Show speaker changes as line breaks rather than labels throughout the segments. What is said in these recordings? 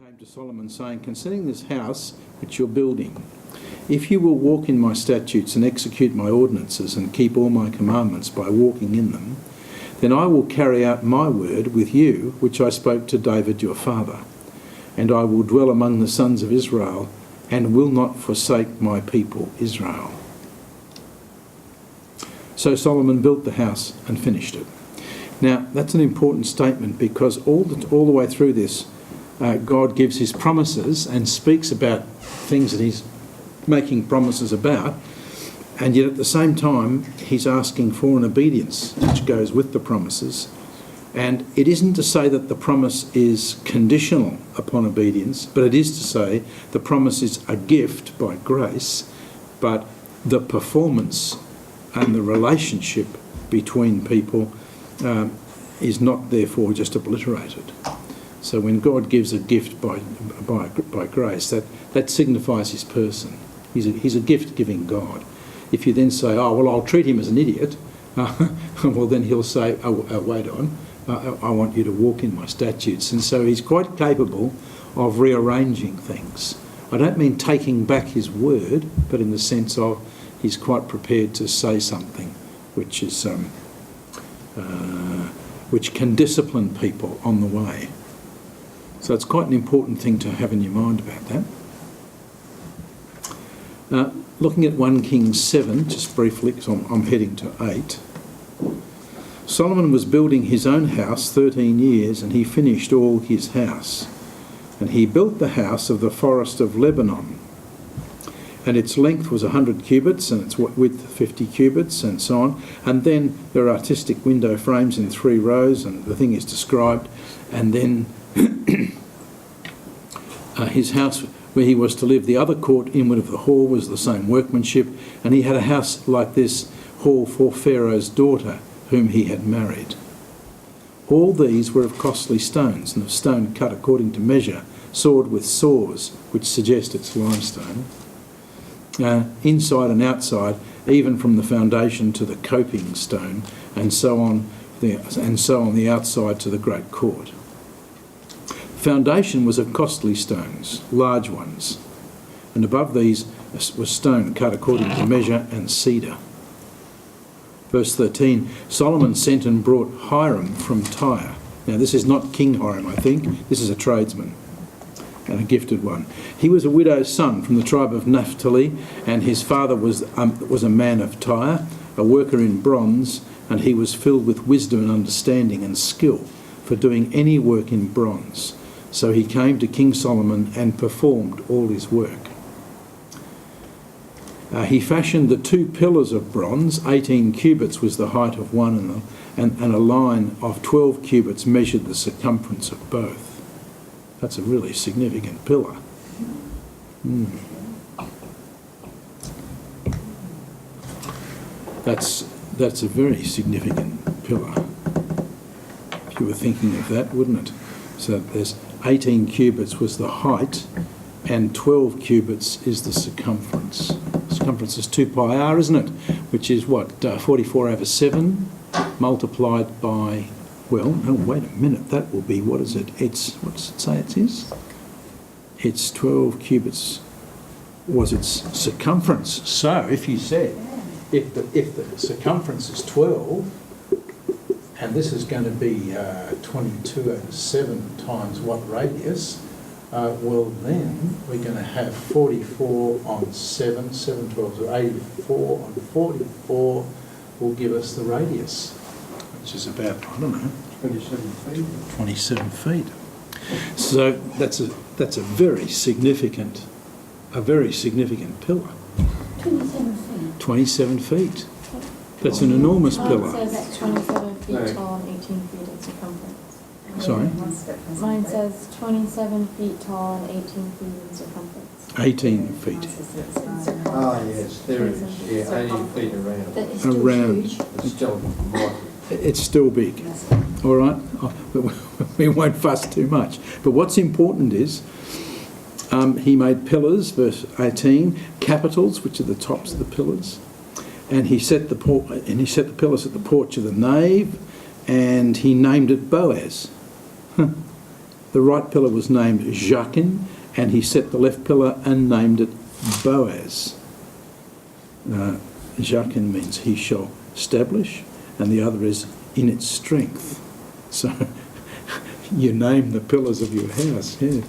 came to Solomon, saying, "Concerning this house which you're building, if you will walk in my statutes and execute my ordinances and keep all my commandments by walking in them, then I will carry out my word with you, which I spoke to David your father, and I will dwell among the sons of Israel and will not forsake my people Israel." So Solomon built the house and finished it. Now, that's an important statement because all the way through this, God gives his promises and speaks about things that he's making promises about, and yet at the same time he's asking for an obedience which goes with the promises. And it isn't to say that the promise is conditional upon obedience, but it is to say the promise is a gift by grace, but the performance and the relationship between people is not therefore just obliterated. So when God gives a gift by grace, that signifies his person. He's a gift-giving God. If you then say, "Oh, well, I'll treat him as an idiot," well, then he'll say, "Wait on, I want you to walk in my statutes." And so he's quite capable of rearranging things. I don't mean taking back his word, but in the sense of he's quite prepared to say something which is which can discipline people on the way. So it's quite an important thing to have in your mind about that. Looking at 1 Kings 7, just briefly, because I'm heading to 8. Solomon was building his own house 13 years, and he finished all his house. And he built the house of the forest of Lebanon. And its length was 100 cubits, and its width 50 cubits, and so on. And then there are artistic window frames in 3 rows, and the thing is described. And then his house where he was to live, the other court inward of the hall, was the same workmanship, and he had a house like this hall for Pharaoh's daughter, whom he had married. All these were of costly stones, and of stone cut according to measure, sawed with saws, which suggest it's limestone, inside and outside, even from the foundation to the coping stone, and so on the outside to the great court. Foundation was of costly stones, large ones, and above these was stone cut according to measure and cedar. Verse 13, Solomon sent and brought Hiram from Tyre. Now this is not King Hiram, I think. This is a tradesman and a gifted one. He was a widow's son from the tribe of Naphtali, and his father was a man of Tyre, a worker in bronze, and he was filled with wisdom and understanding and skill for doing any work in bronze. So he came to King Solomon and performed all his work. He fashioned the 2 pillars of bronze. 18 cubits was the height of one, and a line of 12 cubits measured the circumference of both. That's a really significant pillar. That's a very significant pillar, if you were thinking of that, wouldn't it? So there's 18 cubits was the height, and 12 cubits is the circumference. Circumference is 2 pi r, isn't it? Which is what, 44 over 7 multiplied by, well, no, wait a minute, that will be, what is it? What does it say it is? It's 12 cubits was its circumference. So if you said, if the circumference is 12, and this is going to be 22 over 7 times what radius, well then we're going to have 44 on 7, 7 12 are 84 on 44 will give us the radius, which is about, I don't know,
27 feet.
27 feet. So that's a very significant pillar.
27 feet.
27 feet. That's an enormous pillar.
Mine says 27 feet tall and 18 feet in circumference.
Sorry?
Mine says 27 feet tall and 18 feet in circumference.
18 feet.
Ah, yes, there it is. Yeah, 18 feet around.
That is still
Around.
huge.
It's still right.
It's still big. All right? But we won't fuss too much. But what's important is he made pillars, verse 18, capitals, which are the tops of the pillars, and he set the pillars at the porch of the nave, and he named it Boaz. The right pillar was named Jachin, and he set the left pillar and named it Boaz. Jachin means he shall establish, and the other is in its strength. So you name the pillars of your house, yeah.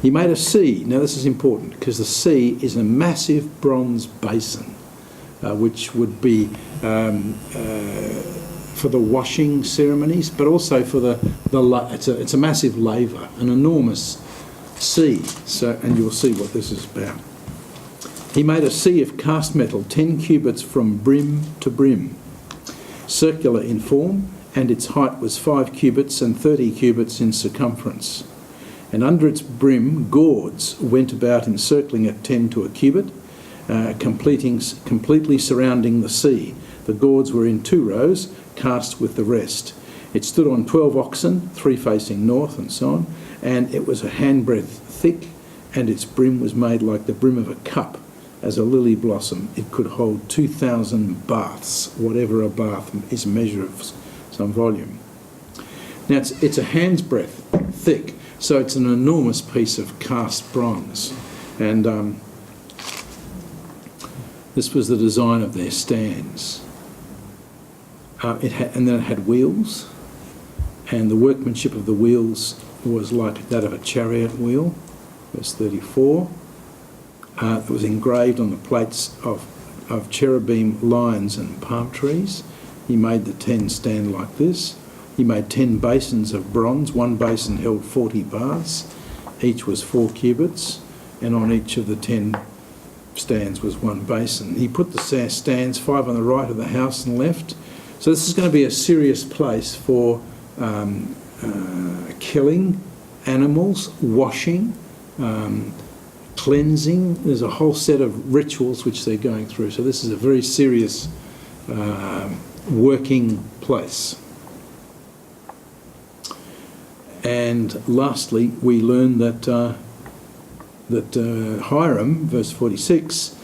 He made a sea. Now this is important because the sea is a massive bronze basin, which would be for the washing ceremonies, but also for it's a massive laver, an enormous sea. So, and you'll see what this is about. He made a sea of cast metal, 10 cubits from brim to brim, circular in form, and its height was 5 cubits and 30 cubits in circumference. And under its brim, gourds went about encircling it 10 to a cubit, completely surrounding the sea. The gourds were in 2 rows, cast with the rest. It stood on 12 oxen, 3 facing north and so on, and it was a handbreadth thick, and its brim was made like the brim of a cup, as a lily blossom. It could hold 2,000 baths, whatever a bath is, a measure of some volume. Now it's a hand's breadth thick, so it's an enormous piece of cast bronze. And this was the design of their stands. And then it had wheels, and the workmanship of the wheels was like that of a chariot wheel. Verse 34. It was engraved on the plates of cherubim, lions and palm trees. He made the 10 stand like this. He made 10 basins of bronze. One basin held 40 baths. Each was 4 cubits, and on each of the 10 stands was 1 basin. He put the stands 5 on the right of the house and left. So this is going to be a serious place for killing animals, washing, cleansing. There's a whole set of rituals which they're going through. So this is a very serious working place. And lastly, we learn that Hiram, verse 46,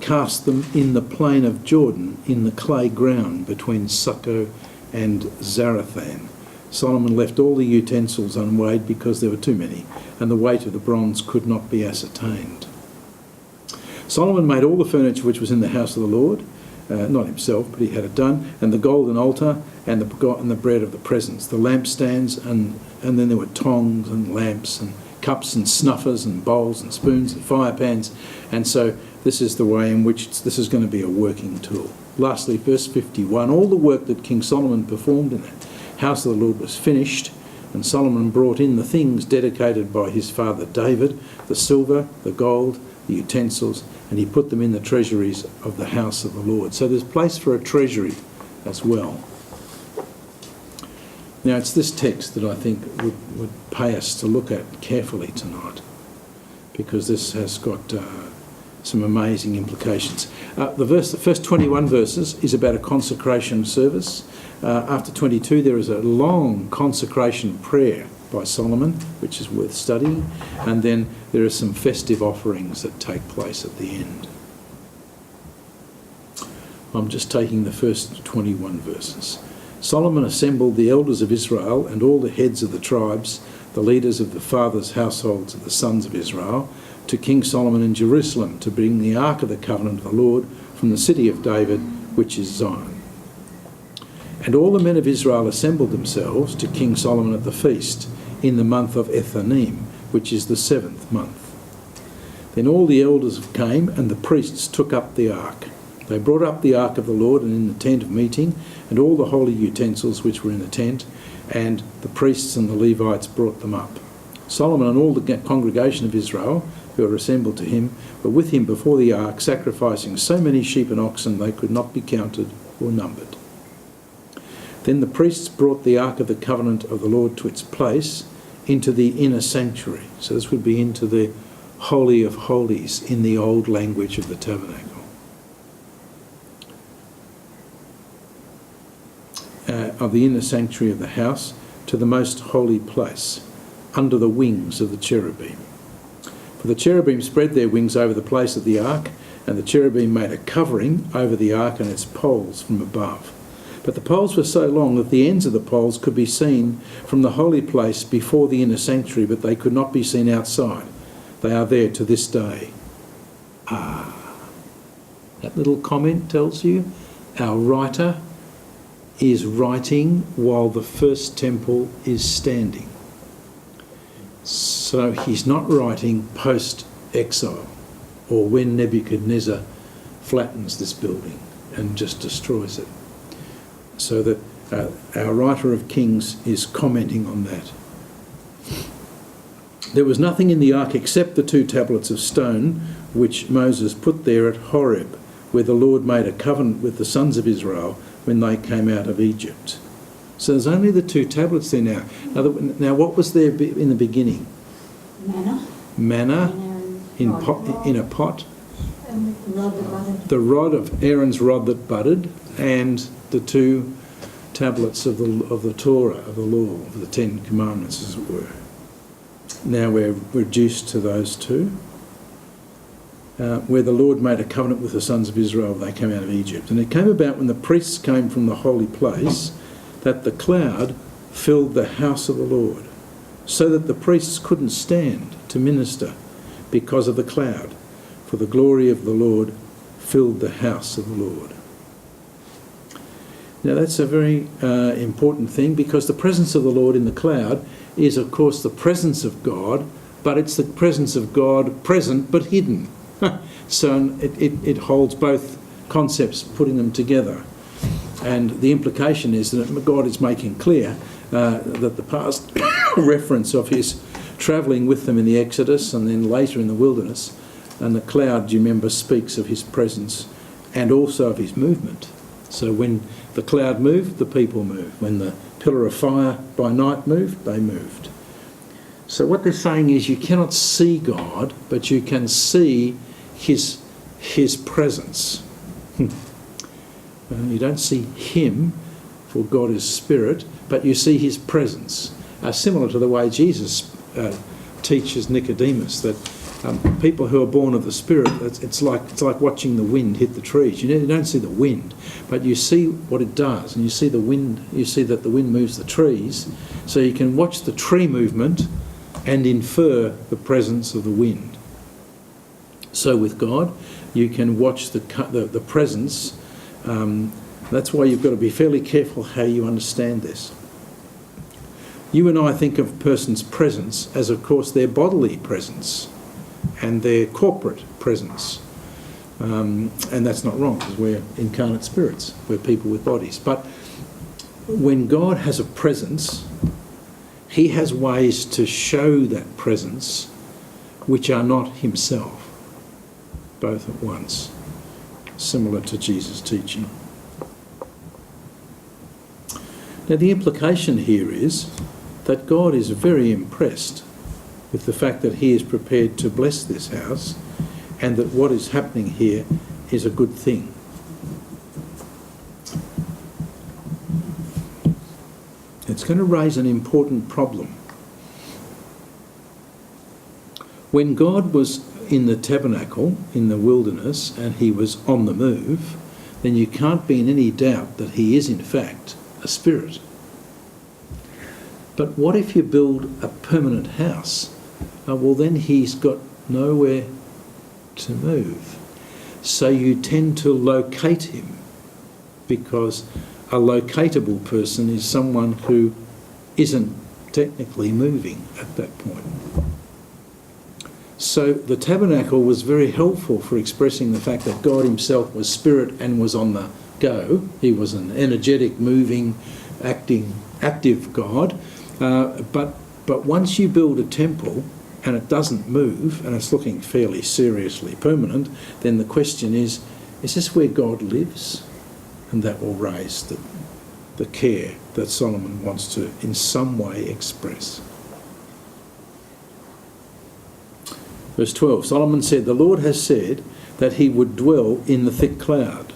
cast them in the plain of Jordan, in the clay ground between Succo and Zarethan. Solomon left all the utensils unweighed because there were too many, and the weight of the bronze could not be ascertained. Solomon made all the furniture which was in the house of the Lord, not himself, but he had it done, and the golden altar and the bread of the presence, the lampstands, and then there were tongs and lamps and cups and snuffers and bowls and spoons and fire pans. And so this is the way in which this is going to be a working tool. Lastly, verse 51, all the work that King Solomon performed in the house of the Lord was finished, and Solomon brought in the things dedicated by his father David, the silver, the gold, the utensils, and he put them in the treasuries of the house of the Lord. So there's place for a treasury as well. Now it's this text that I think would pay us to look at carefully tonight, because this has got some amazing implications. The first 21 verses is about a consecration service. After 22 there is a long consecration prayer by Solomon, which is worth studying, and then there are some festive offerings that take place at the end. I'm just taking the first 21 verses. Solomon assembled the elders of Israel and all the heads of the tribes, the leaders of the fathers' households of the sons of Israel, to King Solomon in Jerusalem to bring the ark of the covenant of the Lord from the city of David, which is Zion. And all the men of Israel assembled themselves to King Solomon at the feast in the month of Ethanim, which is the 7th month. Then all the elders came, and the priests took up the ark. They brought up the ark of the Lord and in the tent of meeting, and all the holy utensils which were in the tent, and the priests and the Levites brought them up. Solomon and all the congregation of Israel who were assembled to him were with him before the ark, sacrificing so many sheep and oxen they could not be counted or numbered. Then the priests brought the ark of the covenant of the Lord to its place into the inner sanctuary. So this would be into the Holy of Holies in the old language of the tabernacle. Of the inner sanctuary of the house to the most holy place, under the wings of the cherubim. For the cherubim spread their wings over the place of the ark, and the cherubim made a covering over the ark and its poles from above. But the poles were so long that the ends of the poles could be seen from the holy place before the inner sanctuary, but they could not be seen outside. They are there to this day. That little comment tells you our writer is writing while the first temple is standing. So he's not writing post-exile or when Nebuchadnezzar flattens this building and just destroys it. So that our writer of Kings is commenting on that. There was nothing in the ark except the 2 tablets of stone which Moses put there at Horeb, where the Lord made a covenant with the sons of Israel when they came out of Egypt. So there's only the 2 tablets there now. Now what was there in the beginning? Manna in a pot. The rod of Aaron's rod that budded, and the 2 tablets of the Torah, of the law, of the 10 commandments, as it were. Now we're reduced to those 2, where the Lord made a covenant with the sons of Israel when they came out of Egypt. And it came about when the priests came from the holy place that the cloud filled the house of the Lord, so that the priests couldn't stand to minister because of the cloud, for the glory of the Lord filled the house of the Lord. Now that's a very important thing, because the presence of the Lord in the cloud is, of course, the presence of God, but it's the presence of God present but hidden. So it holds both concepts, putting them together. And the implication is that God is making clear that the past reference of his travelling with them in the Exodus and then later in the wilderness, and the cloud, you remember, speaks of his presence and also of his movement. So when the cloud moved, the people moved. When the pillar of fire by night moved, they moved. So what they're saying is you cannot see God, but you can see his presence. You don't see him, for God is spirit, but you see his presence. Similar to the way Jesus teaches Nicodemus that people who are born of the Spirit, it's like watching the wind hit the trees. You don't see the wind, but you see what it does, and you see the wind. You see that the wind moves the trees, so you can watch the tree movement and infer the presence of the wind. So with God, you can watch the presence. That's why you've got to be fairly careful how you understand this. You and I think of a person's presence as, of course, their bodily presence and their corporate presence. And that's not wrong, because we're incarnate spirits. We're people with bodies. But when God has a presence, he has ways to show that presence which are not himself, both at once, similar to Jesus' teaching. Now, the implication here is that God is very impressed with the fact that he is prepared to bless this house, and that what is happening here is a good thing. It's going to raise an important problem. When God was in the tabernacle in the wilderness and he was on the move, then you can't be in any doubt that he is in fact a spirit. But what if you build a permanent house? Well, then he's got nowhere to move. So you tend to locate him, because a locatable person is someone who isn't technically moving at that point. So the tabernacle was very helpful for expressing the fact that God himself was spirit and was on the go. He was an energetic, moving, active God. But once you build a temple and it doesn't move, and it's looking fairly seriously permanent, then the question is this where God lives? And that will raise the care that Solomon wants to in some way express. Verse 12, Solomon said, "The Lord has said that he would dwell in the thick cloud.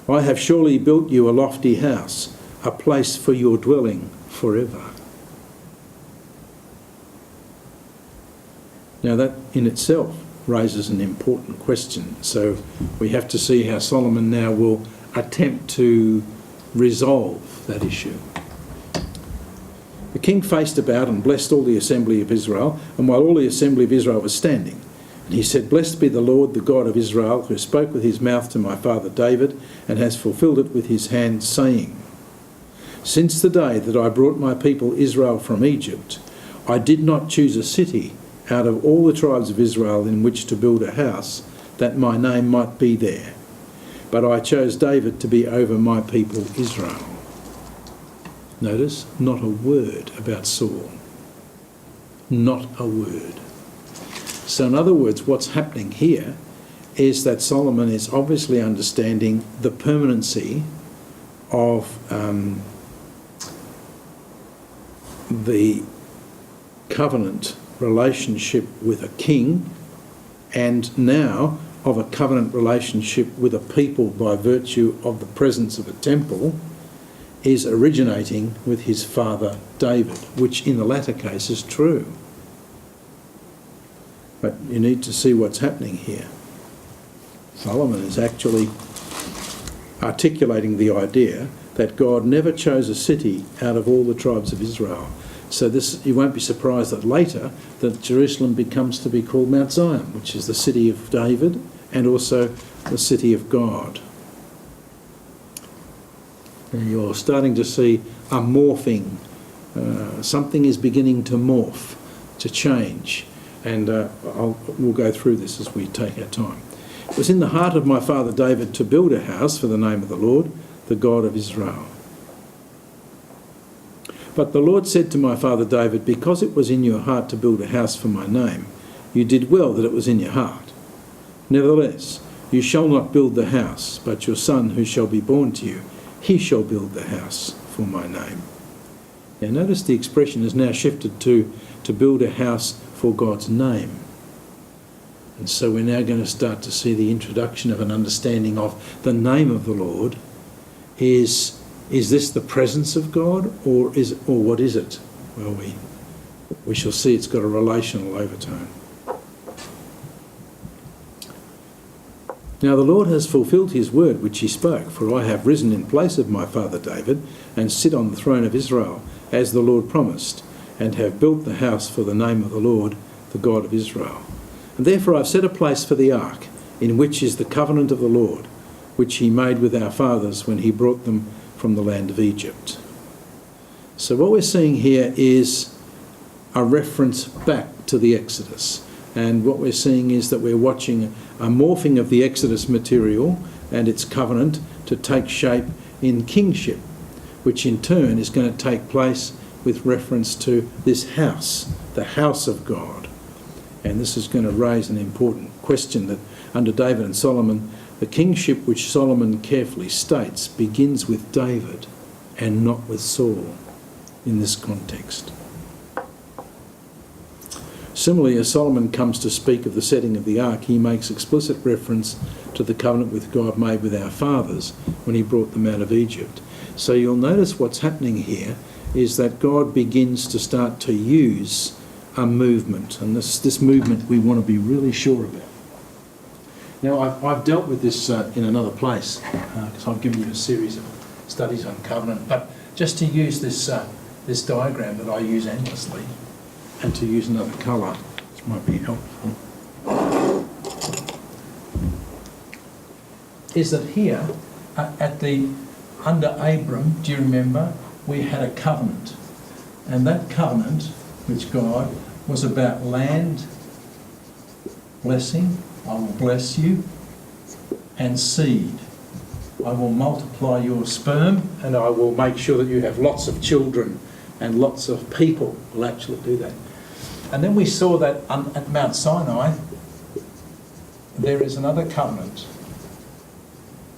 I have surely built you a lofty house, a place for your dwelling forever." Now that in itself raises an important question. So we have to see how Solomon now will attempt to resolve that issue. The king faced about and blessed all the assembly of Israel, and while all the assembly of Israel was standing, and he said, "Blessed be the Lord, the God of Israel, who spoke with his mouth to my father David, and has fulfilled it with his hand, saying, Since the day that I brought my people Israel from Egypt, I did not choose a city out of all the tribes of Israel in which to build a house, that my name might be there. But I chose David to be over my people Israel." Notice, not a word about Saul. Not a word. So in other words, what's happening here is that Solomon is obviously understanding the permanency of the covenant relationship with a king, and now of a covenant relationship with a people by virtue of the presence of a temple, is originating with his father David, which in the latter case is true. But you need to see what's happening here. Solomon is actually articulating the idea that God never chose a city out of all the tribes of Israel. So this, you won't be surprised that later that Jerusalem becomes to be called Mount Zion, which is the city of David and also the city of God. And you're starting to see a morphing. Something is beginning to morph, to change. And we'll go through this as we take our time. It was in the heart of my father David to build a house for the name of the Lord, the God of Israel. But the Lord said to my father David, "Because it was in your heart to build a house for my name, you did well that it was in your heart. Nevertheless, you shall not build the house, but your son who shall be born to you, he shall build the house for my name." Now notice the expression is now shifted to build a house for God's name. And so we're now going to start to see the introduction of an understanding of the name of the Lord. Is this the presence of God, or what is it? Well, we shall see it's got a relational overtone. Now the Lord has fulfilled his word which he spoke, for I have risen in place of my father David and sit on the throne of Israel, as the Lord promised, and have built the house for the name of the Lord, the God of Israel. And therefore I've set a place for the ark, in which is the covenant of the Lord, which he made with our fathers when he brought them from the land of Egypt. So what we're seeing here is a reference back to the Exodus. And what we're seeing is that we're watching a morphing of the Exodus material and its covenant to take shape in kingship, which in turn is going to take place with reference to this house, the house of God. And this is going to raise an important question that under David and Solomon, the kingship which Solomon carefully states begins with David and not with Saul in this context. Similarly, as Solomon comes to speak of the setting of the ark, he makes explicit reference to the covenant with God made with our fathers when he brought them out of Egypt. So you'll notice what's happening here is that God begins to start to use a movement, and this movement we want to be really sure about. Now, I've dealt with this in another place, because I've given you a series of studies on covenant, but just to use this diagram that I use endlessly, and to use another colour, which might be helpful, is that here, under Abram, do you remember, we had a covenant. And that covenant, which God, was about land, blessing, I will bless you, and seed. I will multiply your sperm, and I will make sure that you have lots of children, and lots of people will actually do that. And then we saw that at Mount Sinai, there is another covenant.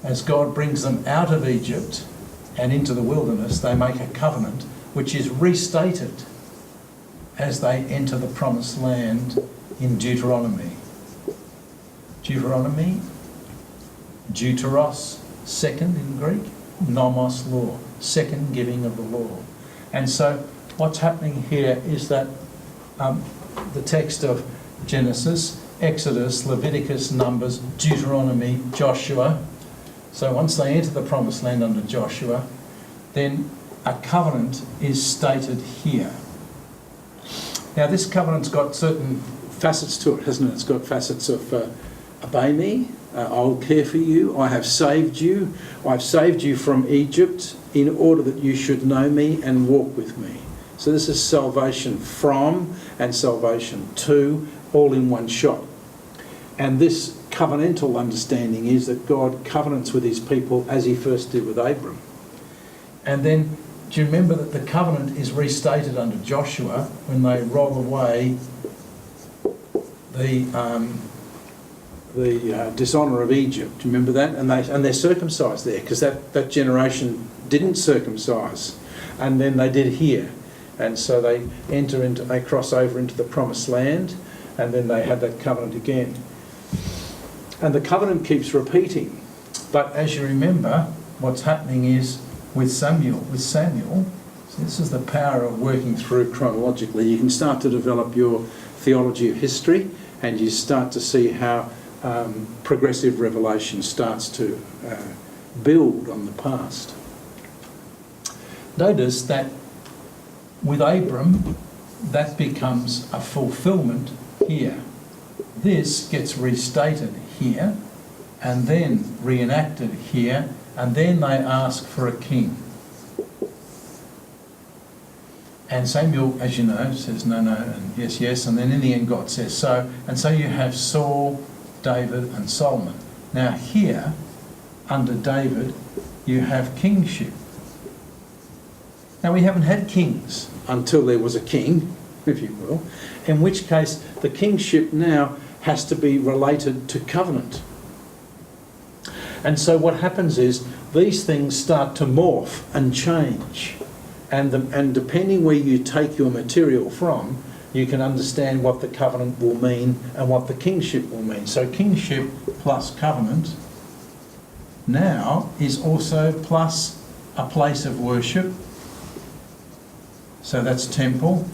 As God brings them out of Egypt and into the wilderness, they make a covenant which is restated as they enter the promised land in Deuteronomy. Deuteronomy, deuteros, second in Greek, nomos, law, second giving of the law. And so what's happening here is that the text of Genesis, Exodus, Leviticus, Numbers, Deuteronomy, Joshua. So once they enter the promised land under Joshua, then a covenant is stated here. Now this covenant's got certain facets to it, hasn't it? It's got facets of obey me, I'll care for you, I have saved you, I've saved you from Egypt in order that you should know me and walk with me. So this is salvation from and salvation to, all in one shot. And this covenantal understanding is that God covenants with his people as he first did with Abram. And then, do you remember that the covenant is restated under Joshua when they roll away the dishonour of Egypt? Do you remember that? And they're circumcised there, because that generation didn't circumcise, and then they did here. And so they cross over into the promised land, and then they had that covenant again. And the covenant keeps repeating. But as you remember, what's happening is with Samuel, so this is the power of working through chronologically. You can start to develop your theology of history, and you start to see how progressive revelation starts to build on the past. Notice that with Abram, that becomes a fulfilment here. This gets restated here, and then reenacted here, and then they ask for a king. And Samuel, as you know, says no, no, and yes, yes, and then in the end God says so. And so you have Saul, David and Solomon. Now here, under David, you have kingship. Now we haven't had kings until there was a king, if you will, in which case the kingship now has to be related to covenant. And so what happens is these things start to morph and change. And depending where you take your material from, you can understand what the covenant will mean and what the kingship will mean. So kingship plus covenant now is also plus a place of worship. So that's temple.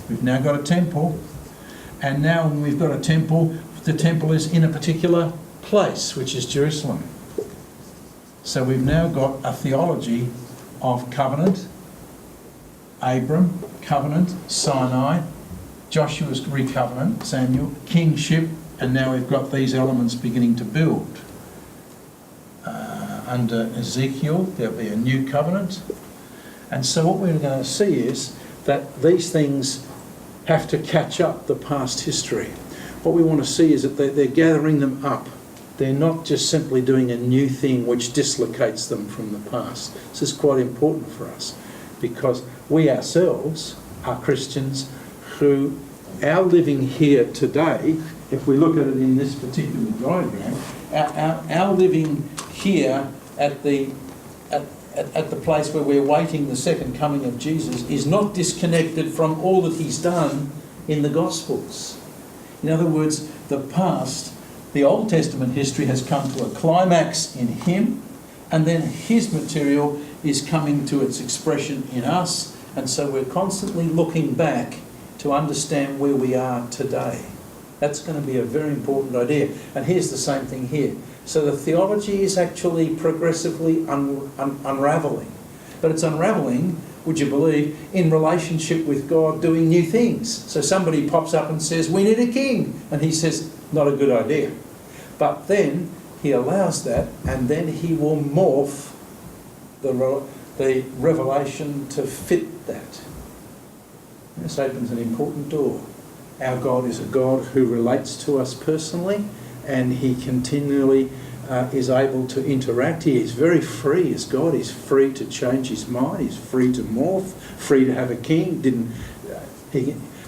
We've now got a temple. And now when we've got a temple, the temple is in a particular place, which is Jerusalem. So we've now got a theology of covenant, Abram, covenant, Sinai, Joshua's recovenant, Samuel, kingship, and now we've got these elements beginning to build. Under Ezekiel, there'll be a new covenant. And so what we're going to see is that these things have to catch up the past history. What we want to see is that they're gathering them up. They're not just simply doing a new thing which dislocates them from the past. This is quite important for us because we ourselves are Christians who our living here today, if we look at it in this particular diagram, our living here at the place where we're waiting the second coming of Jesus is not disconnected from all that he's done in the Gospels. In other words, the past, the Old Testament history has come to a climax in him, and then his material is coming to its expression in us, and so we're constantly looking back to understand where we are today. That's going to be a very important idea. And here's the same thing here. So the theology is actually progressively unravelling. But it's unravelling, would you believe, in relationship with God doing new things. So somebody pops up and says, we need a king. And he says, not a good idea. But then he allows that, and then he will morph the revelation to fit that. This opens an important door. Our God is a God who relates to us personally, and he continually is able to interact. He is very free as God. He's free to change his mind. He's free to morph, free to have a king.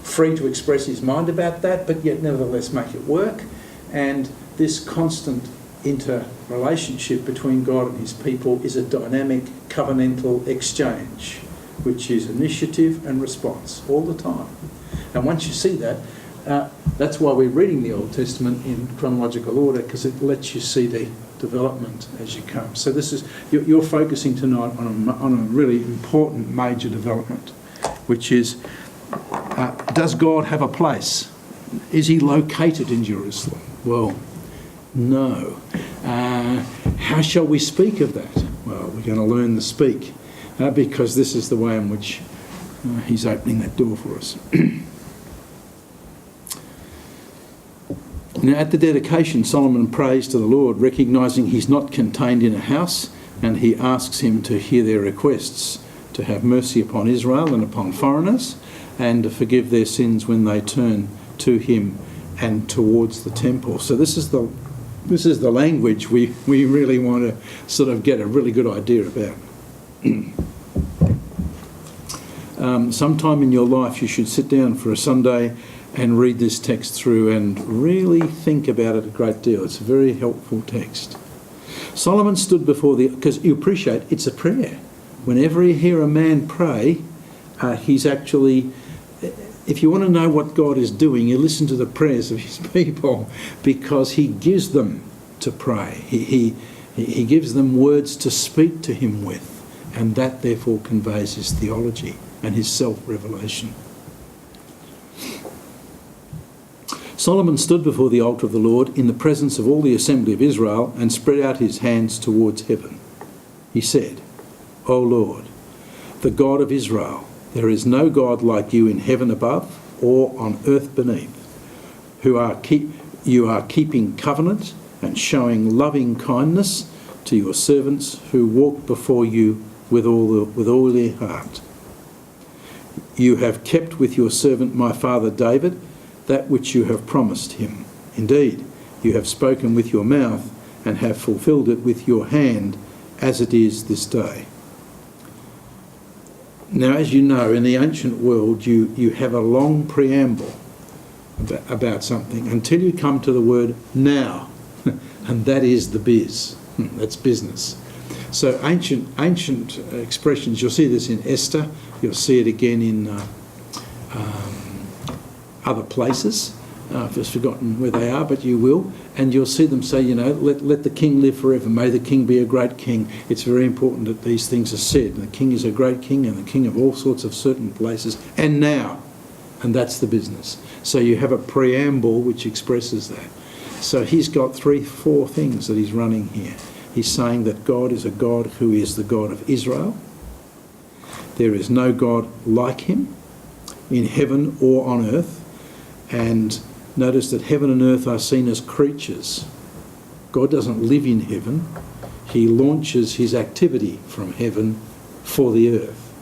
Free to express his mind about that, but yet nevertheless make it work. And this constant interrelationship between God and his people is a dynamic covenantal exchange, which is initiative and response all the time. And once you see that, that's why we're reading the Old Testament in chronological order, because it lets you see the development as you come. So this is you're focusing tonight on a really important major development, which is, does God have a place? Is he located in Jerusalem? Well, no. How shall we speak of that? Well, we going to learn to speak, because this is the way in which he's opening that door for us. Now, at the dedication, Solomon prays to the Lord, recognising he's not contained in a house, and he asks him to hear their requests, to have mercy upon Israel and upon foreigners, and to forgive their sins when they turn to him and towards the temple. So this is the language we really want to sort of get a really good idea about. Sometime in your life you should sit down for a Sunday and read this text through and really think about it a great deal. It's a very helpful text. Solomon stood before because you appreciate it's a prayer. Whenever you hear a man pray, he's actually, if you want to know what God is doing, you listen to the prayers of his people, because he gives them to pray. He gives them words to speak to him with, and that therefore conveys his theology and his self-revelation. Solomon stood before the altar of the Lord in the presence of all the assembly of Israel and spread out his hands towards heaven. He said, O Lord, the God of Israel, there is no God like you in heaven above or on earth beneath, you are keeping covenant and showing loving kindness to your servants who walk before you with all their heart. You have kept with your servant my father David that which you have promised him. Indeed, you have spoken with your mouth and have fulfilled it with your hand, as it is this day. Now, as you know, in the ancient world, you have a long preamble about something until you come to the word now, and that is the biz. That's business. So ancient expressions, you'll see this in Esther, you'll see it again in other places. I've just forgotten where they are, but you will. And you'll see them say, let the king live forever. May the king be a great king. It's very important that these things are said. The king is a great king and the king of all sorts of certain places. And now. And that's the business. So you have a preamble which expresses that. So he's got 3-4 things that he's running here. He's saying that God is a God who is the God of Israel. There is no God like him in heaven or on earth. And notice that heaven and earth are seen as creatures. God doesn't live in heaven. He launches his activity from heaven for the earth.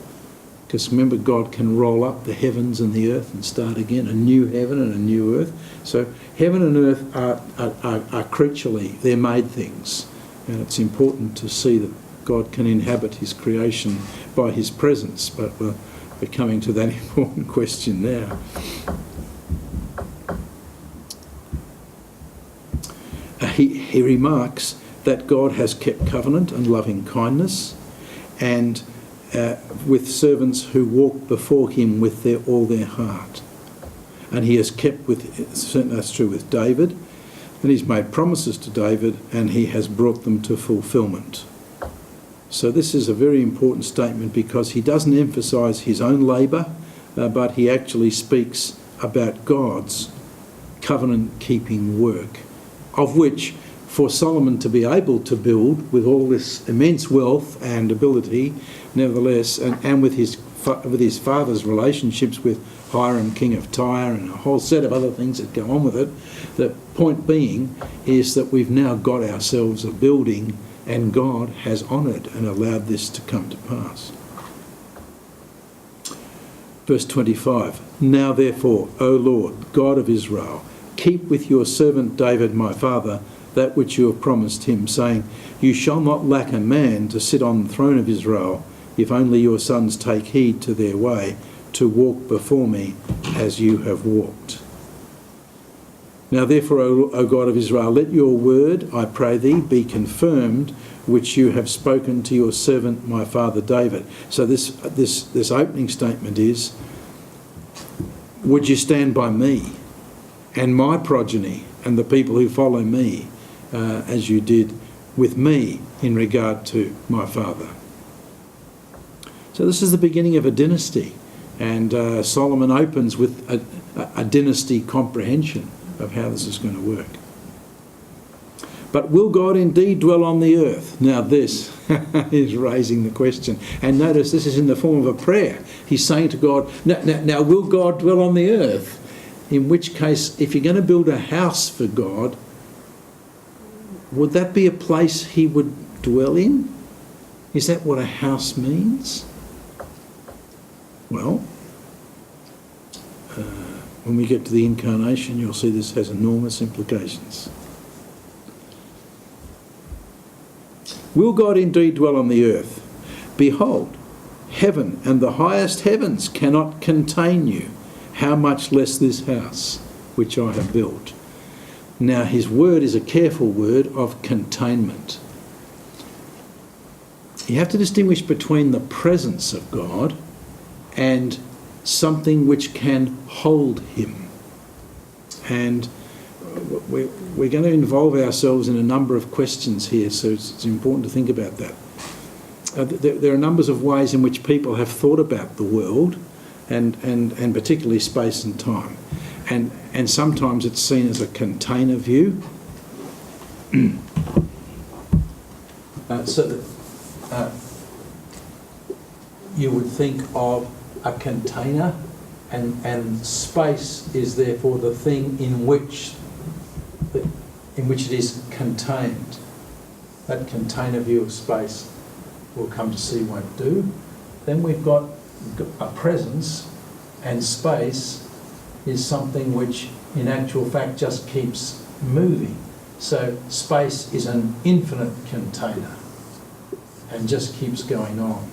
Because remember, God can roll up the heavens and the earth and start again, a new heaven and a new earth. So heaven and earth are creaturely, they're made things. And it's important to see that God can inhabit his creation by his presence. But we're coming to that important question now. He remarks that God has kept covenant and loving kindness, and with servants who walk before him with all their heart. And he has kept certainly that's true with David, and he's made promises to David, and he has brought them to fulfilment. So this is a very important statement, because he doesn't emphasise his own labour, but he actually speaks about God's covenant-keeping work, of which for Solomon to be able to build with all this immense wealth and ability, nevertheless, and with his father's relationships with Hiram, king of Tyre, and a whole set of other things that go on with it, the point being is that we've now got ourselves a building, and God has honoured and allowed this to come to pass. Verse 25, Now therefore, O Lord, God of Israel, keep with your servant David my father that which you have promised him, saying, You shall not lack a man to sit on the throne of Israel, if only your sons take heed to their way, to walk before me as you have walked. Now therefore, O God of Israel, let your word, I pray thee, be confirmed, which you have spoken to your servant my father David. So this opening statement is, would you stand by me and my progeny and the people who follow me, as you did with me in regard to my father. So this is the beginning of a dynasty, and Solomon opens with a dynasty comprehension of how this is going to work. But will God indeed dwell on the earth? Now this is raising the question. And notice this is in the form of a prayer. He's saying to God, now will God dwell on the earth? In which case, if you're going to build a house for God, would that be a place he would dwell in? Is that what a house means? Well, when we get to the incarnation, you'll see this has enormous implications. Will God indeed dwell on the earth? Behold, heaven and the highest heavens cannot contain you. How much less this house which I have built? Now his word is a careful word of containment. You have to distinguish between the presence of God and something which can hold him. And we're going to involve ourselves in a number of questions here, so it's important to think about that. There are numbers of ways in which people have thought about the world, and particularly space and time. And sometimes it's seen as a container view. So that you would think of a container, and space is therefore the thing in which it is contained. That container view of space we'll come to see won't do. Then we've got a presence, and space is something which in actual fact just keeps moving. So space is an infinite container and just keeps going on.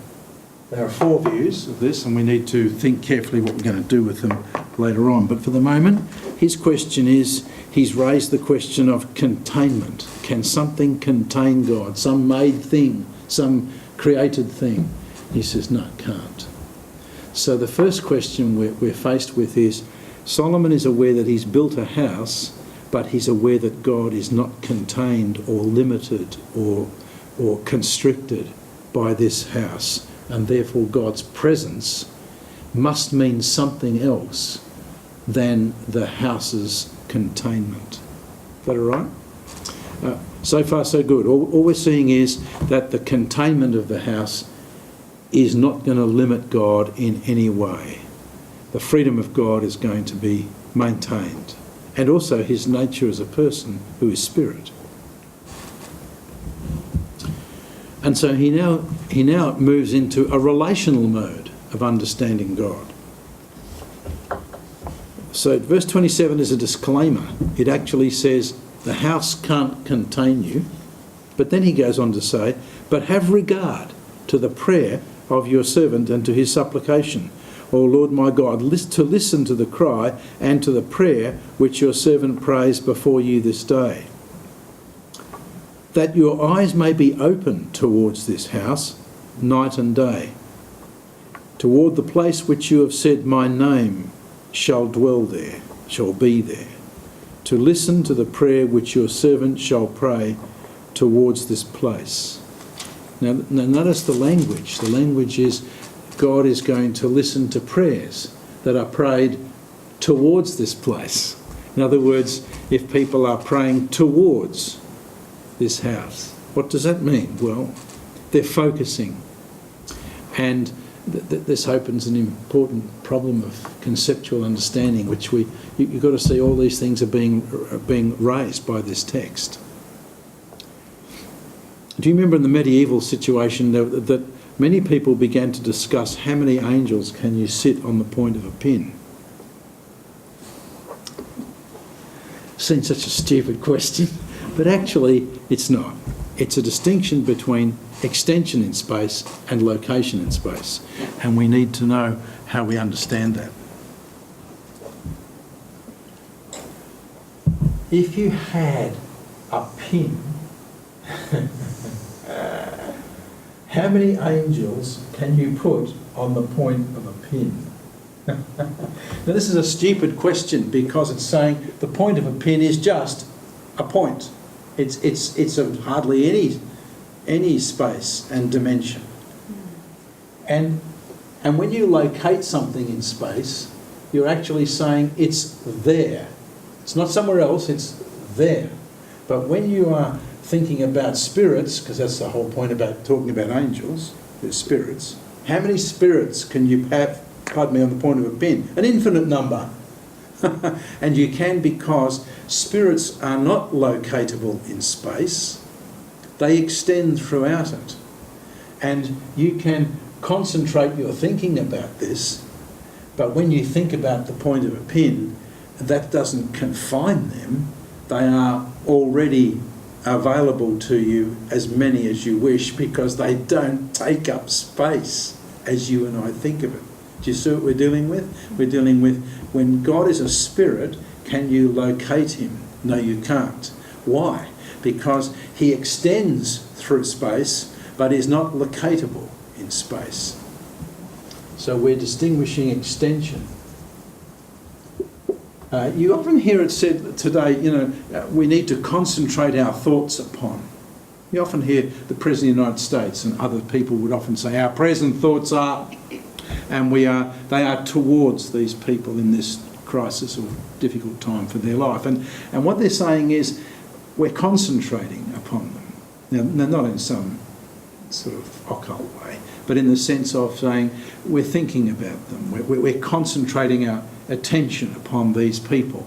There are four views of this, and we need to think carefully what we're going to do with them later on. But for the moment, his question is, he's raised the question of containment. Can something contain God? Some made thing, some created thing? He says, no, it can't. So the first question we're faced with is, Solomon is aware that he's built a house, but he's aware that God is not contained or limited or constricted by this house. And therefore God's presence must mean something else than the house's containment. Is that all right? So far so good. All we're seeing is that the containment of the house is not going to limit God in any way. The freedom of God is going to be maintained, and also his nature as a person who is spirit. And so he now moves into a relational mode of understanding God. So verse 27 is a disclaimer. It actually says the house can't contain you, but then he goes on to say, but have regard to the prayer of your servant and to his supplication, O Lord my God, to listen to the cry and to the prayer which your servant prays before you this day, that your eyes may be open towards this house night and day, toward the place which you have said my name shall dwell there, shall be there, to listen to the prayer which your servant shall pray towards this place. Now notice the language. The language is God is going to listen to prayers that are prayed towards this place. In other words, if people are praying towards this house, what does that mean? Well, they're focusing. And this opens an important problem of conceptual understanding, which you've got to see all these things are being raised by this text. Do you remember in the medieval situation that many people began to discuss how many angels can you sit on the point of a pin? Seems such a stupid question, but actually it's not. It's a distinction between extension in space and location in space, and we need to know how we understand that. If you had a pin, how many angels can you put on the point of a pin? Now this is a stupid question because it's saying the point of a pin is just a point. It's of hardly any space and dimension. And when you locate something in space, you're actually saying it's there. It's not somewhere else, it's there. But when you are thinking about spirits, because that's the whole point about talking about angels, they're spirits. How many spirits can you have, pardon me, on the point of a pin? An infinite number. And you can, because spirits are not locatable in space. They extend throughout it. And you can concentrate your thinking about this, but when you think about the point of a pin, that doesn't confine them. They are already available to you, as many as you wish, because they don't take up space as you and I think of it. Do you see what we're dealing with? We're dealing with, when God is a spirit, can you locate him? No, you can't. Why? Because he extends through space, but is not locatable in space. So we're distinguishing extension. You often hear it said today, we need to concentrate our thoughts upon. You often hear the President of the United States and other people would often say, our present thoughts are, and they are towards these people in this crisis or difficult time for their life. And what they're saying is, we're concentrating upon them. Now, not in some sort of occult way, but in the sense of saying we're thinking about them. We're concentrating our attention upon these people.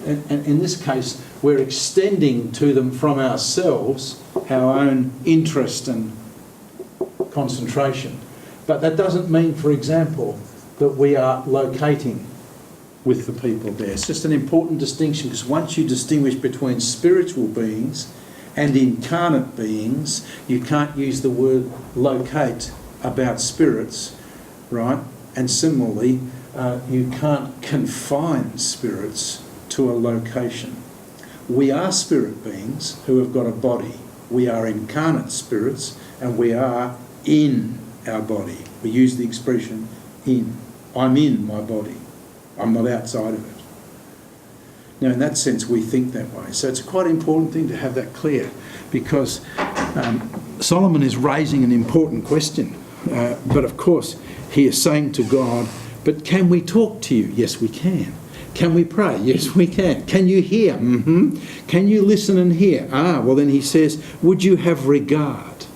And in this case, we're extending to them from ourselves our own interest and concentration. But that doesn't mean, for example, that we are locating with the people there. It's just an important distinction, because once you distinguish between spiritual beings and incarnate beings, you can't use the word locate about spirits, right? And similarly, you can't confine spirits to a location. We are spirit beings who have got a body. We are incarnate spirits, and we are in our body. We use the expression in. I'm in my body. I'm not outside of it. Now, in that sense, we think that way. So it's a quite important thing to have that clear, because Solomon is raising an important question. But of course, he is saying to God, but can we talk to you? Yes, we can. Can we pray? Yes, we can. Can you hear? Mm-hmm. Can you listen and hear? Well then he says, would you have regard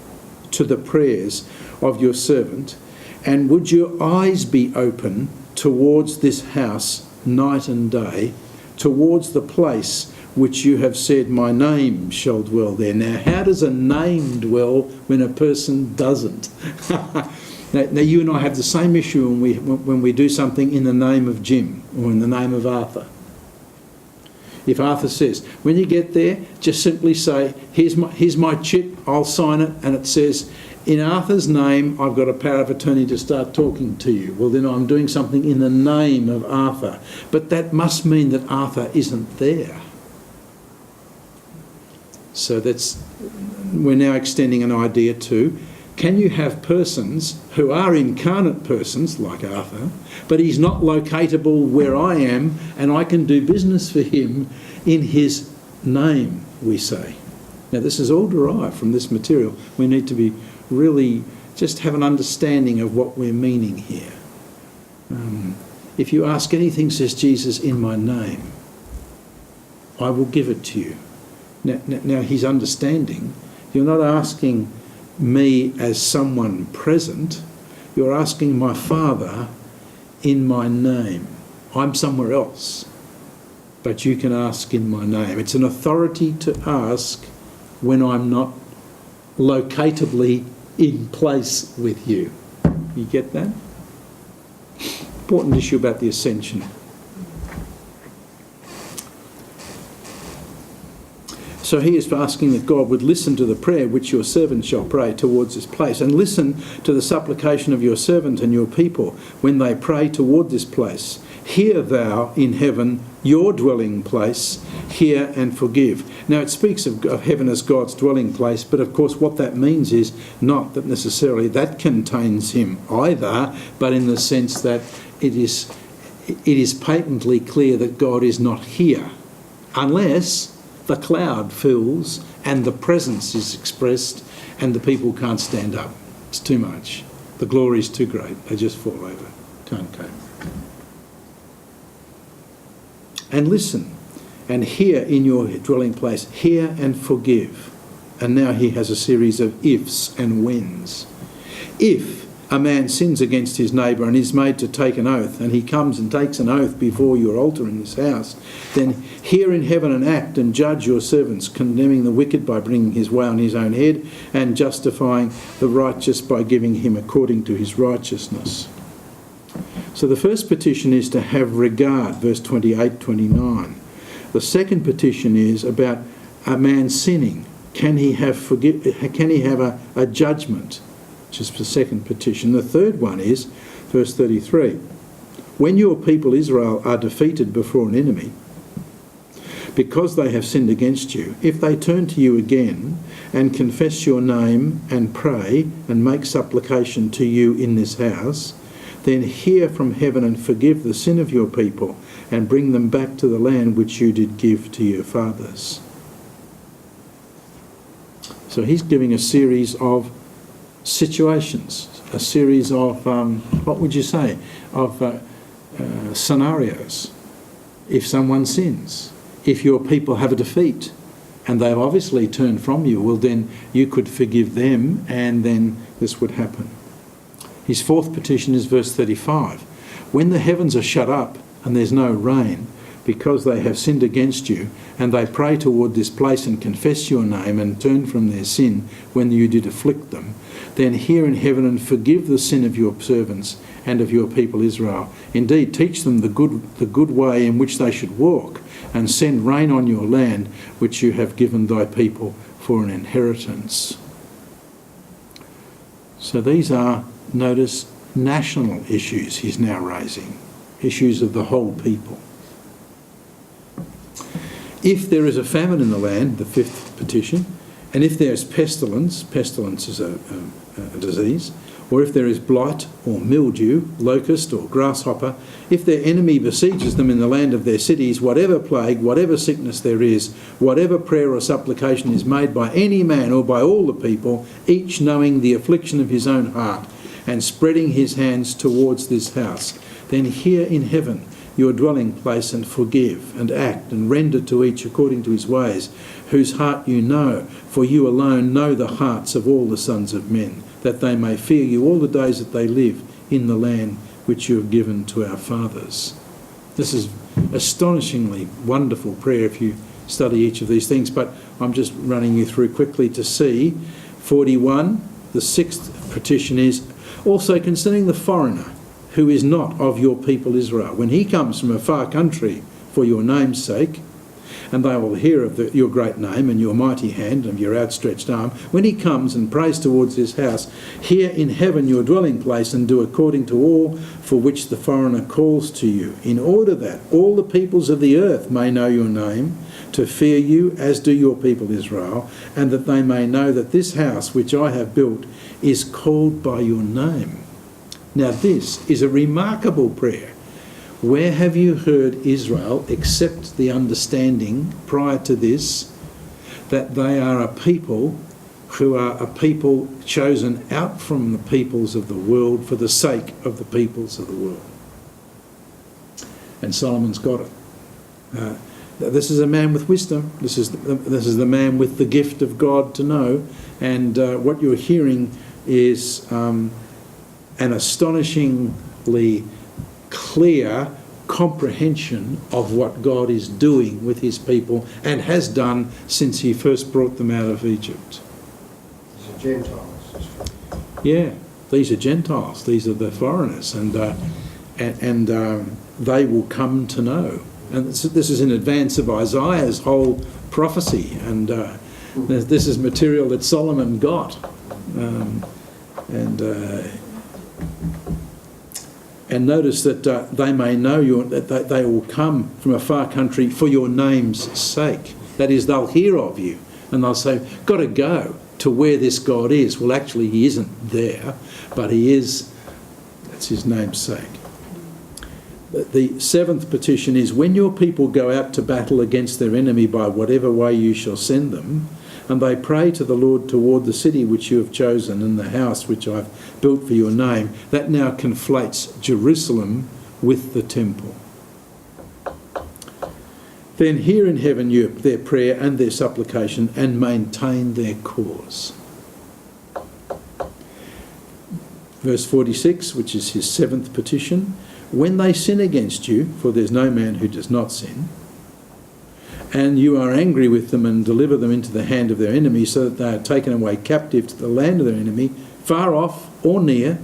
to the prayers of your servant, and would your eyes be open towards this house night and day, towards the place which you have said, my name shall dwell there. Now, how does a name dwell when a person doesn't? Now, you and I have the same issue when we do something in the name of Jim or in the name of Arthur. If Arthur says, when you get there, just simply say, here's my chit, I'll sign it, and it says, in Arthur's name, I've got a power of attorney to start talking to you. Well, then I'm doing something in the name of Arthur. But that must mean that Arthur isn't there. So we're now extending an idea to, can you have persons who are incarnate persons, like Arthur, but he's not locatable where I am, and I can do business for him in his name, we say. Now, this is all derived from this material. We need to be really just have an understanding of what we're meaning here. If you ask anything, says Jesus, in my name, I will give it to you. Now he's understanding. You're not asking me as someone present. You're asking my Father in my name. I'm somewhere else, but you can ask in my name. It's an authority to ask when I'm not locatably in place with you. You get that? Important issue about the ascension. So he is asking that God would listen to the prayer which your servant shall pray towards this place, and listen to the supplication of your servant and your people when they pray toward this place. Hear thou in heaven your dwelling place, hear and forgive. Now it speaks of heaven as God's dwelling place, but of course what that means is not that necessarily that contains him either, but in the sense that it is patently clear that God is not here, unless the cloud fills and the presence is expressed and the people can't stand up. It's too much. The glory is too great. They just fall over. Can't cope. And listen and hear in your dwelling place. Hear and forgive. And now he has a series of ifs and whens. If a man sins against his neighbour and is made to take an oath, and he comes and takes an oath before your altar in this house, then hear in heaven and act and judge your servants, condemning the wicked by bringing his way on his own head, and justifying the righteous by giving him according to his righteousness. So the first petition is to have regard, verse 28, 29. The second petition is about a man sinning. Can he have a judgment? Which is the second petition. The third one is, verse 33, when your people Israel are defeated before an enemy, because they have sinned against you, if they turn to you again and confess your name and pray and make supplication to you in this house, then hear from heaven and forgive the sin of your people and bring them back to the land which you did give to your fathers. So he's giving a series of situations, a series of, what would you say, of scenarios. If someone sins, if your people have a defeat, and they've obviously turned from you, well then you could forgive them and then this would happen. His fourth petition is verse 35. When the heavens are shut up and there's no rain, because they have sinned against you, and they pray toward this place and confess your name and turn from their sin when you did afflict them, then hear in heaven and forgive the sin of your servants and of your people Israel. Indeed, teach them the good way in which they should walk, and send rain on your land, which you have given thy people for an inheritance. So these are, notice, national issues he's now raising, issues of the whole people. If there is a famine in the land, the fifth petition, and if there is pestilence is a disease, or if there is blight or mildew, locust or grasshopper, if their enemy besieges them in the land of their cities, whatever plague, whatever sickness there is, whatever prayer or supplication is made by any man or by all the people, each knowing the affliction of his own heart, and spreading his hands towards this house, then hear in heaven your dwelling place, and forgive and act and render to each according to his ways, whose heart you know, for you alone know the hearts of all the sons of men, that they may fear you all the days that they live in the land which you have given to our fathers. This is astonishingly wonderful prayer if you study each of these things, but I'm just running you through quickly to see. 41, the sixth petition is also concerning the foreigner who is not of your people Israel. When he comes from a far country for your name's sake, and they will hear of your great name and your mighty hand and your outstretched arm, when he comes and prays towards this house, hear in heaven your dwelling place, and do according to all for which the foreigner calls to you, in order that all the peoples of the earth may know your name, to fear you as do your people Israel, and that they may know that this house which I have built is called by your name. Now this is a remarkable prayer. Where have you heard Israel accept the understanding prior to this that they are a people who are a people chosen out from the peoples of the world for the sake of the peoples of the world? And Solomon's got it. This is a man with wisdom. This is the man with the gift of God to know. And what you're hearing is an astonishingly clear comprehension of what God is doing with his people and has done since he first brought them out of Egypt.
These are Gentiles.
Yeah, these are Gentiles. These are the foreigners, and they will come to know. And this is in advance of Isaiah's whole prophecy, and this is material that Solomon got. And notice that they may know you, that they will come from a far country for your name's sake. That is, they'll hear of you and they'll say, got to go to where this God is. Well, actually, he isn't there, but he is. That's his name's sake. The seventh petition is, when your people go out to battle against their enemy by whatever way you shall send them, and they pray to the Lord toward the city which you have chosen and the house which I've built for your name, that now conflates Jerusalem with the temple. then hear in heaven their prayer and their supplication and maintain their cause. Verse 46, which is his 7th petition, when they sin against you, for there's no man who does not sin, and you are angry with them and deliver them into the hand of their enemies so that they are taken away captive to the land of their enemy, far off or near,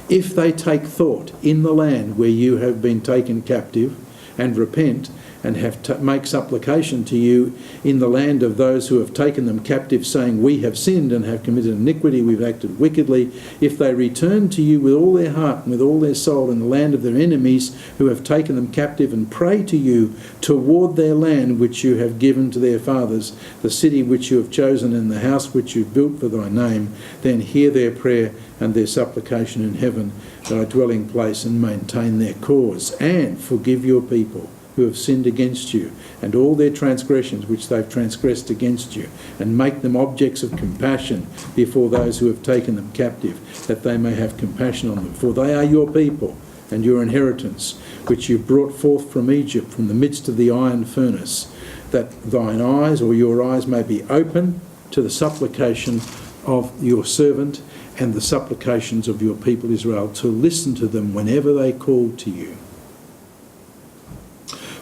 if they take thought in the land where you have been taken captive and repent and make supplication to you in the land of those who have taken them captive, saying, we have sinned and have committed iniquity, we've acted wickedly. If they return to you with all their heart and with all their soul in the land of their enemies who have taken them captive and pray to you toward their land which you have given to their fathers, the city which you have chosen and the house which you have built for thy name, then hear their prayer and their supplication in heaven, thy dwelling place, and maintain their cause, and forgive your people who have sinned against you, and all their transgressions which they've transgressed against you, and make them objects of compassion before those who have taken them captive, that they may have compassion on them. For they are your people and your inheritance, which you brought forth from Egypt, from the midst of the iron furnace, that thine eyes, or your eyes, may be open to the supplication of your servant and the supplications of your people Israel, to listen to them whenever they call to you.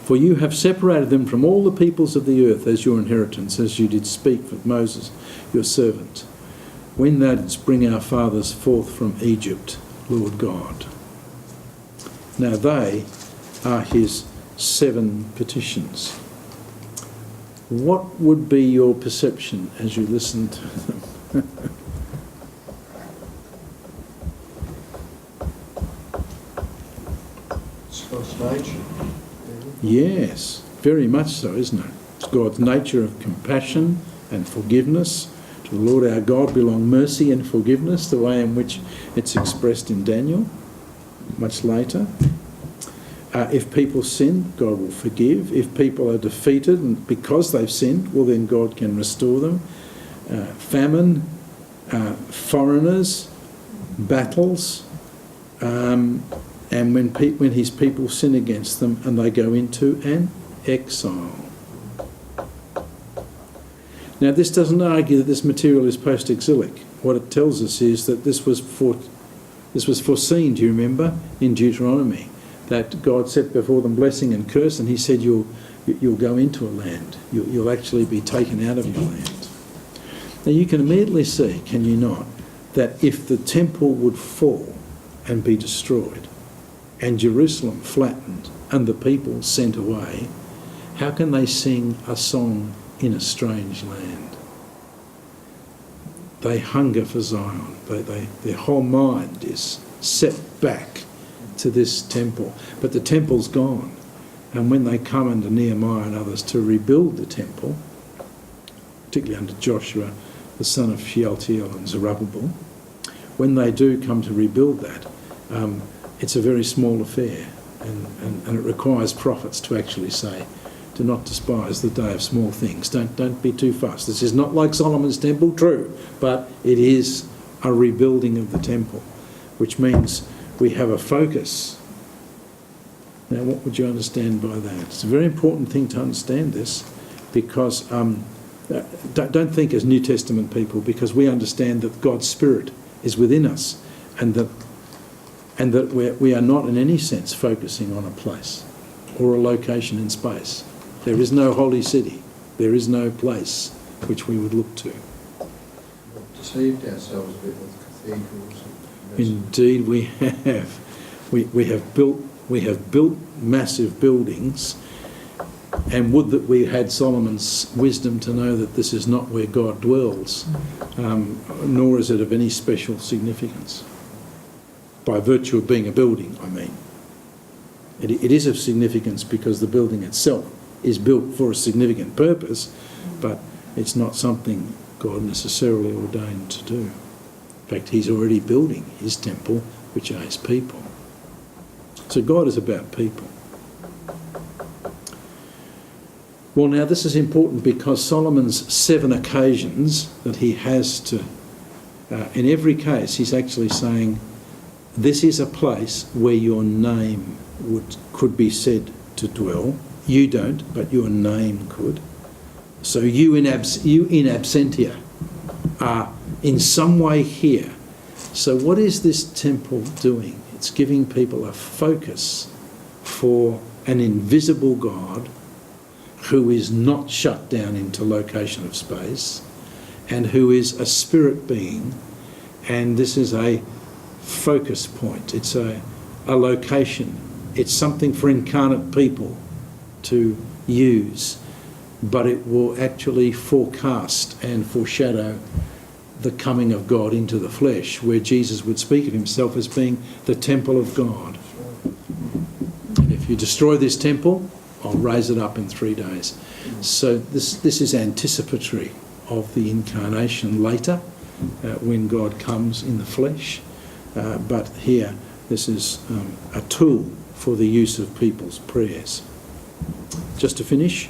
For you have separated them from all the peoples of the earth as your inheritance, as you did speak with Moses, your servant, when thou didst bring our fathers forth from Egypt, Lord God. Now they are his 7 petitions. What would be your perception as you listen to them?
It's God's nature.
Yes, very much so, isn't it? It's God's nature of compassion and forgiveness. To the Lord our God belong mercy and forgiveness, the way in which it's expressed in Daniel, much later. If people sin, God will forgive. If people are defeated and because they've sinned, well, then God can restore them. Famine, foreigners, battles, and when his people sin against them and they go into an exile. Now, this doesn't argue that this material is post-exilic. What it tells us is that this was foreseen, do you remember, in Deuteronomy, that God set before them blessing and curse, and he said you'll go into a land. You'll actually be taken out of your land. Now, you can immediately see, can you not, that if the temple would fall and be destroyed, and Jerusalem flattened, and the people sent away, how can they sing a song in a strange land? They hunger for Zion. Their whole mind is set back to this temple. But the temple's gone. And when they come under Nehemiah and others to rebuild the temple, particularly under Joshua, the son of Shealtiel and Zerubbabel, when they do come to rebuild that, it's a very small affair, and it requires prophets to actually say, do not despise the day of small things. Don't be too fussed. This is not like Solomon's temple, true, but it is a rebuilding of the temple, which means we have a focus. Now, what would you understand by that? It's a very important thing to understand this, because don't think as New Testament people, because we understand that God's Spirit is within us, and that we are not in any sense focusing on a place or a location in space. There is no holy city. There is no place which we would look to.
We've deceived ourselves a bit with cathedrals.
Indeed, we have. We have built massive buildings, and would that we had Solomon's wisdom to know that this is not where God dwells, nor is it of any special significance. By virtue of being a building, I mean. It is of significance because the building itself is built for a significant purpose, but it's not something God necessarily ordained to do. In fact, he's already building his temple, which are his people. So God is about people. Well, now this is important because Solomon's 7 occasions that he has to, in every case, he's actually saying, this is a place where your name could be said to dwell, You don't, but your name could. So you in absentia are in some way here. So what is this temple doing? It's giving people a focus for an invisible God who is not shut down into location of space and who is a spirit being, and this is a focus point. It's a location. It's something for incarnate people to use, but it will actually forecast and foreshadow the coming of God into the flesh, where Jesus would speak of himself as being the temple of God. And if you destroy this temple, I'll raise it up in 3 days. So this is anticipatory of the incarnation later, when God comes in the flesh. But here, this is a tool for the use of people's prayers. Just to finish,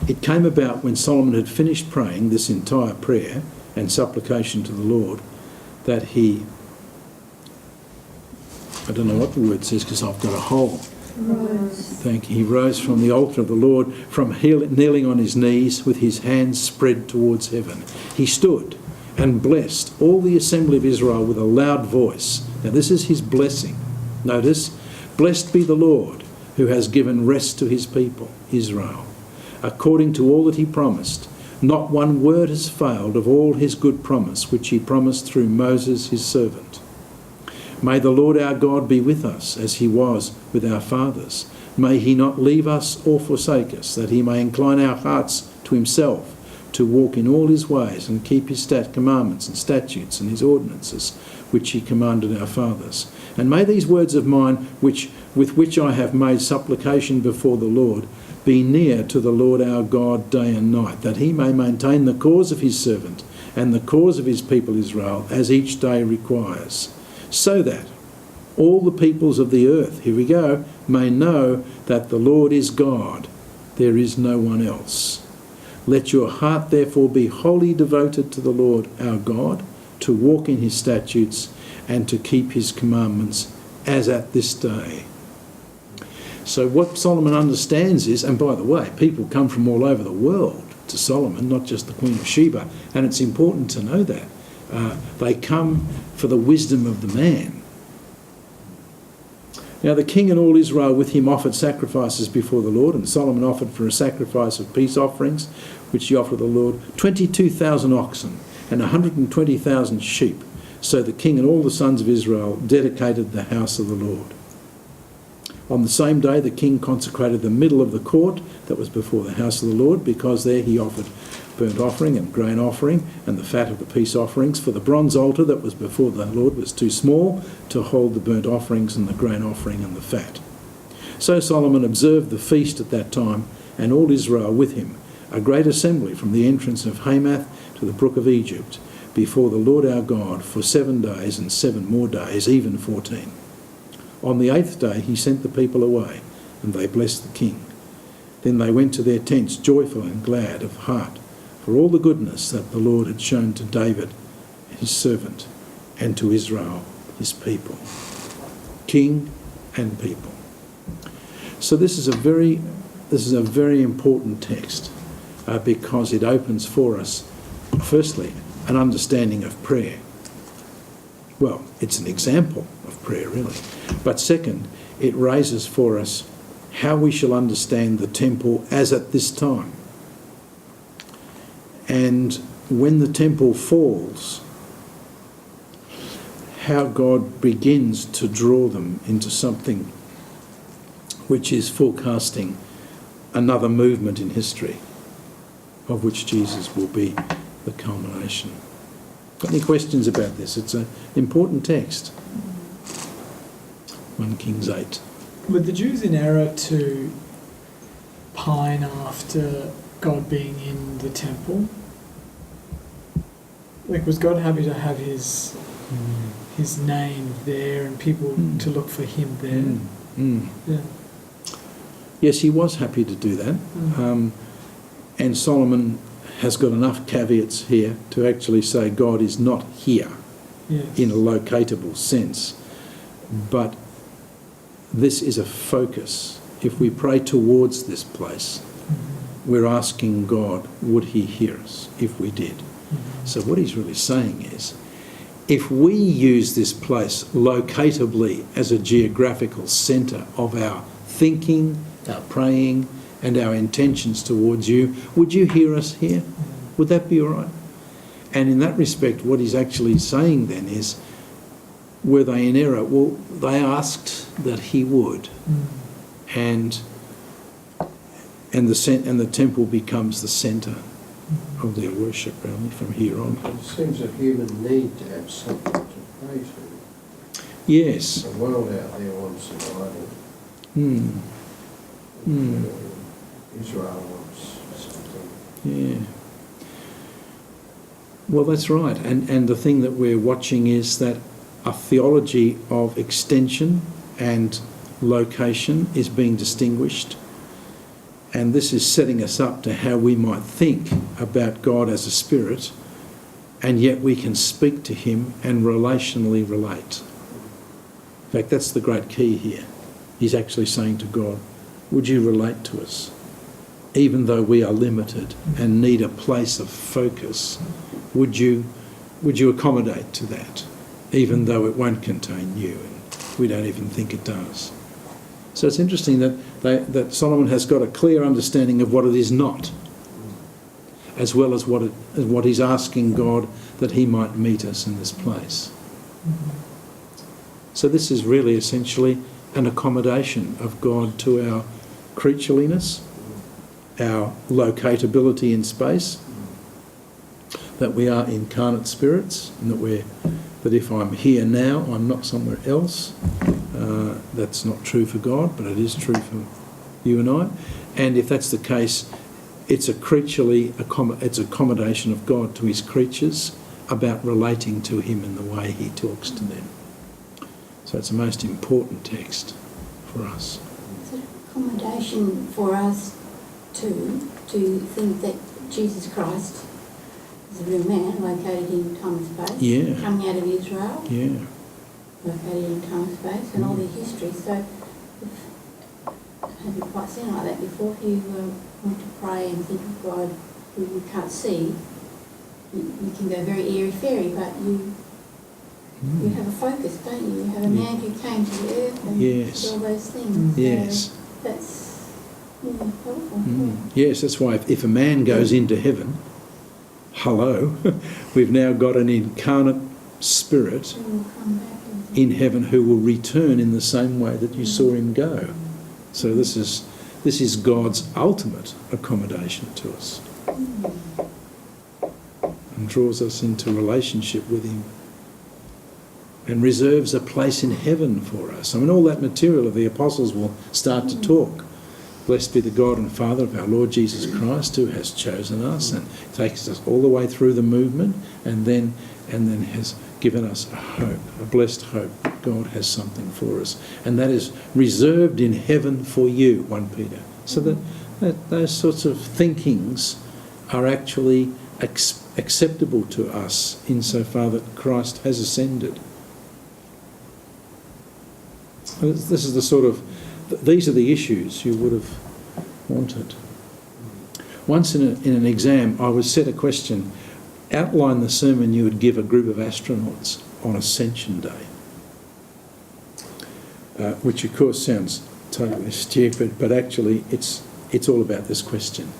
it came about when Solomon had finished praying this entire prayer and supplication to the Lord, that he, I don't know what the word says because I've got a hole. Thank you. He rose from the altar of the Lord, from kneeling on his knees with his hands spread towards heaven. He stood and blessed all the assembly of Israel with a loud voice. Now this is his blessing. Notice, blessed be the Lord who has given rest to his people, Israel, according to all that he promised. Not one word has failed of all his good promise, which he promised through Moses his servant. May the Lord our God be with us, as he was with our fathers. May he not leave us or forsake us, that he may incline our hearts to himself, to walk in all his ways and keep his commandments and statutes and his ordinances, which he commanded our fathers. And may these words of mine, with which I have made supplication before the Lord, be near to the Lord our God day and night, that he may maintain the cause of his servant and the cause of his people Israel, as each day requires, so that all the peoples of the earth, here we go, may know that the Lord is God, there is no one else. Let your heart therefore be wholly devoted to the Lord our God, to walk in his statutes and to keep his commandments, as at this day. So what Solomon understands is, and by the way, people come from all over the world to Solomon, not just the Queen of Sheba, and it's important to know that. They come for the wisdom of the man. Now the king and all Israel with him offered sacrifices before the Lord, and Solomon offered for a sacrifice of peace offerings, which he offered the Lord, 22,000 oxen and 120,000 sheep. So the king and all the sons of Israel dedicated the house of the Lord. On the same day, the king consecrated the middle of the court that was before the house of the Lord, because there he offered burnt offering and grain offering and the fat of the peace offerings, for the bronze altar that was before the Lord was too small to hold the burnt offerings and the grain offering and the fat. So Solomon observed the feast at that time, and all Israel with him, a great assembly from the entrance of Hamath to the brook of Egypt, before the Lord our God for 7 days and 7 more days, even 14. On the 8th day he sent the people away, and they blessed the king. Then they went to their tents joyful and glad of heart, for all the goodness that the Lord had shown to David, his servant, and to Israel, his people. King and people. So this is a very important text, because it opens for us, firstly, an understanding of prayer. Well, it's an example of prayer, really. But second, it raises for us how we shall understand the temple as at this time. And when the temple falls, how God begins to draw them into something which is forecasting another movement in history, of which Jesus will be the culmination. Got any questions about this? It's an important text. 1 Kings 8.
Were the Jews in error to pine after God being in the temple? Like, was God happy to have his name there and people to look for him there? Yeah.
Yes, he was happy to do that. And Solomon has got enough caveats here to actually say God is not here in a locatable sense, but this is a focus. if we pray towards this place, we're asking God, would he hear us if we did? So what he's really saying is, if we use this place locatably as a geographical centre of our thinking, our praying and our intentions towards you, would you hear us here? Would that be all right? And in that respect, what he's actually saying then is, were they in error? Well, they asked that he would, and the temple becomes the centre of their worship, really, from here on.
It seems a human need to have something to pray to.
Yes.
The world out there wants survival. Israel wants something.
Yeah. Well, that's right. And the thing that we're watching is that a theology of extension and location is being distinguished. And this is setting us up to how we might think about God as a spirit, and yet we can speak to him and relationally relate. In fact, that's the great key here. He's actually saying to God, would you relate to us? Even though we are limited and need a place of focus, would you accommodate to that, even though it won't contain you, and we don't even think it does. So it's interesting that Solomon has got a clear understanding of what it is not, as well as what he's asking God that he might meet us in this place. So this is really essentially an accommodation of God to our creatureliness, our locatability in space, that we are incarnate spirits, and that if I'm here now, I'm not somewhere else. That's not true for God, but it is true for you and I. And if that's the case, it's it's accommodation of God to his creatures about relating to him in the way he talks to them. So it's a most important text for us.
It's an accommodation for us to think that Jesus Christ is a real man located in time and space,
Yeah.
coming out of Israel,
Yeah.
located in time and space, and all their history. So I haven't quite seen like that before. If you want to pray and think of God who you can't see, you can go very airy-fairy, but you have a focus, don't you? You have a man who came to the earth and
Yes.
did all those things.
Yes.
So that's helpful.
Yes, that's why if a man goes into heaven, hello, we've now got an incarnate spirit
We'll come back and
in heaven who will return in the same way that you saw him go. So this is God's ultimate accommodation to us, and draws us into relationship with him, and reserves a place in heaven for us. I mean, all that material of the apostles will start to talk. Blessed be the God and Father of our Lord Jesus Christ, who has chosen us and takes us all the way through the movement, and then has given us a hope, a blessed hope. God has something for us, and that is reserved in heaven for you, 1 Peter. So that those sorts of thinkings are actually acceptable to us insofar that Christ has ascended. This is the sort of, these are the issues you would have wanted. Once in an exam, I was set a question: outline the sermon you would give a group of astronauts on Ascension Day. Which of course sounds totally stupid, but actually it's all about this question.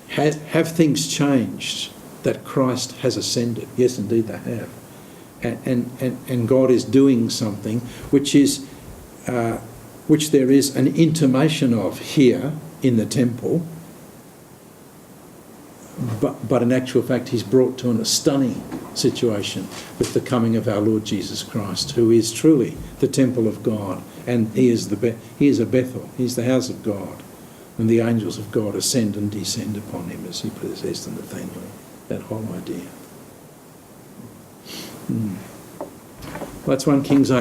Have things changed that Christ has ascended? Yes, indeed they have. And God is doing something which there is an intimation of here in the temple, but in actual fact he's brought to a stunning situation with the coming of our Lord Jesus Christ, who is truly the temple of God, and he is a Bethel, he's the house of God, and the angels of God ascend and descend upon him as he possessed in Nathaniel. That whole idea. Well, that's 1 Kings